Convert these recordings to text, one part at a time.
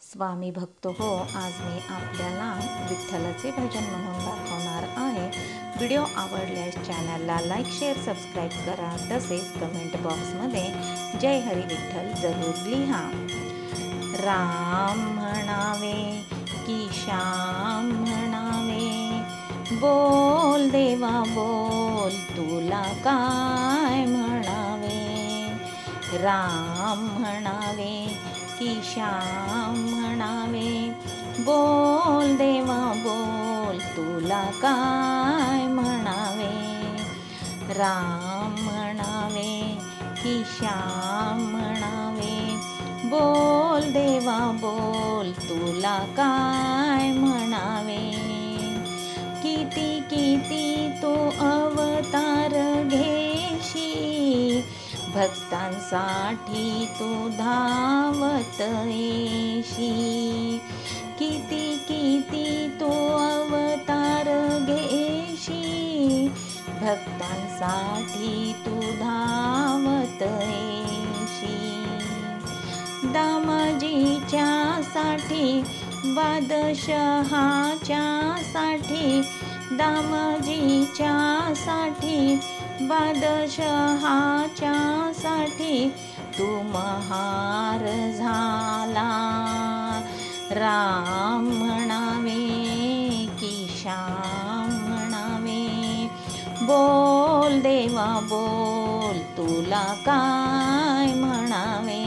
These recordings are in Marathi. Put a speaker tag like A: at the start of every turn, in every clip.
A: स्वामी भक्त हो, आज मी आपल्याला विठ्ठलाचे भजन म्हणून दाखवणार आहे. व्हिडिओ आवडल्यास चॅनलला लाईक, शेअर, सबस्क्राईब करा. तसेच कमेंट बॉक्समध्ये जय हरी विठ्ठल जरूर लिहा. राम म्हणावे की श्याम म्हणावे, बोल देवा बोल तुला काय म्हणावे. राम म्हणावे की श्याम म्हणावे, बोल देवा बोल तुला काय म्हणावे. राम म्हणावे की श्याम म्हणावे, बोल देवा बोल तुला काय म्हणावे. किती किती तो अवतार घेशी, भक्तांसाठी तू धावत येशी. किती किती तू अवतार घेशी, भक्तांसाठी तू धावत येशी. दामाजीच्या साठी, बादशहाच्या साठी, दामाजीच्या साठी, बादशहाच्या साठी तू महार झाला. राम म्हणावे की श्याम म्हणावे, बोल देवा बोल तुला काय म्हणावे.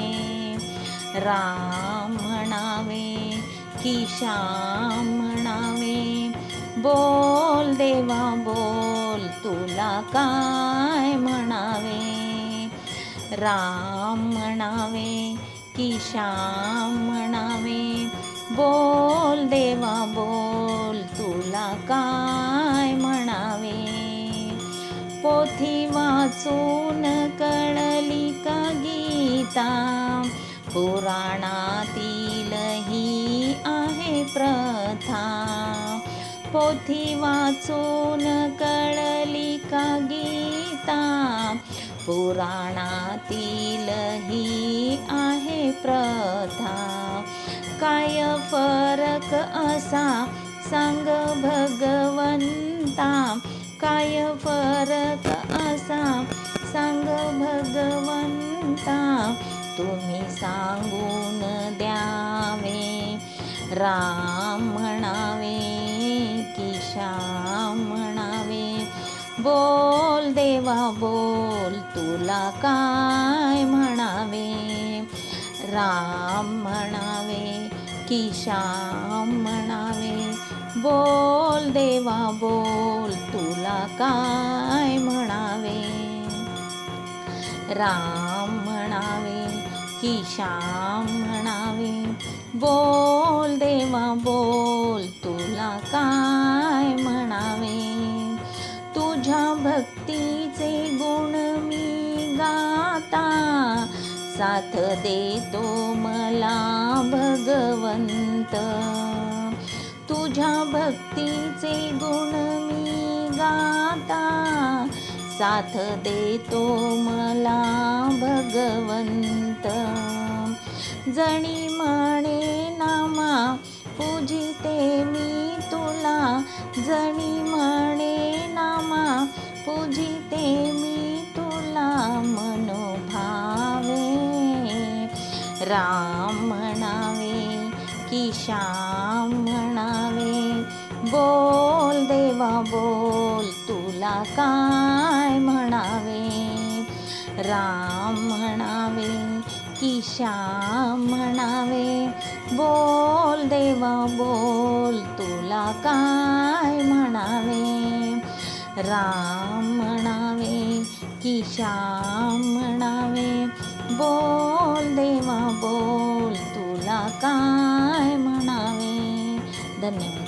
A: राम म्हणावे की श्याम म्हणावे, बोल देवा बोल तुला काय म्हणावे. राम म्हणावे की श्याम म्हणावे, बोल देवा बोल तुला काय म्हणावे. पोथी वाचून कळली का गीता, पुराणातील ही आहे प्रथा. पोथी वाचून कळली का गीता, पुराणातील ही आहे प्रथा. काय फरक असा सांग भगवंता, काय फरक असा सांग भगवंता, तुम्ही सांगून द्यावे. राम म्हणावे की श्याम म्हणावे, बोल देवा बोल तुला काय म्हणावे. राम म्हणावे की श्याम म्हणावे, बोल देवा बोल तुला काय म्हणावे. राम म्हणावे की श्याम म्हणावे, बोल देवा बोल तुला काय म्हणावे. तुझ्या भक्तीचे गुण मी गाता, साथ देतो मला भगवंत. तुझ्या भक्तीचे गुण मी गाता, साथ देतो मला भगवंत. जणी म्हणे नामा पूजिते मी तुला, जणी म्हणे नामा पूजिते मी तुला मनोभावे. राम म्हणावे की श्याम म्हणावे, बोल देवा बोल तुला काय म्हणावे. राम म्हणावे की श्याम म्हणावे, बोल देवा बोल तुला काय म्हणावे. राम म्हणावे की श्याम म्हणावे, बोल देवा बोल तुला काय म्हणावे. धन्यवाद.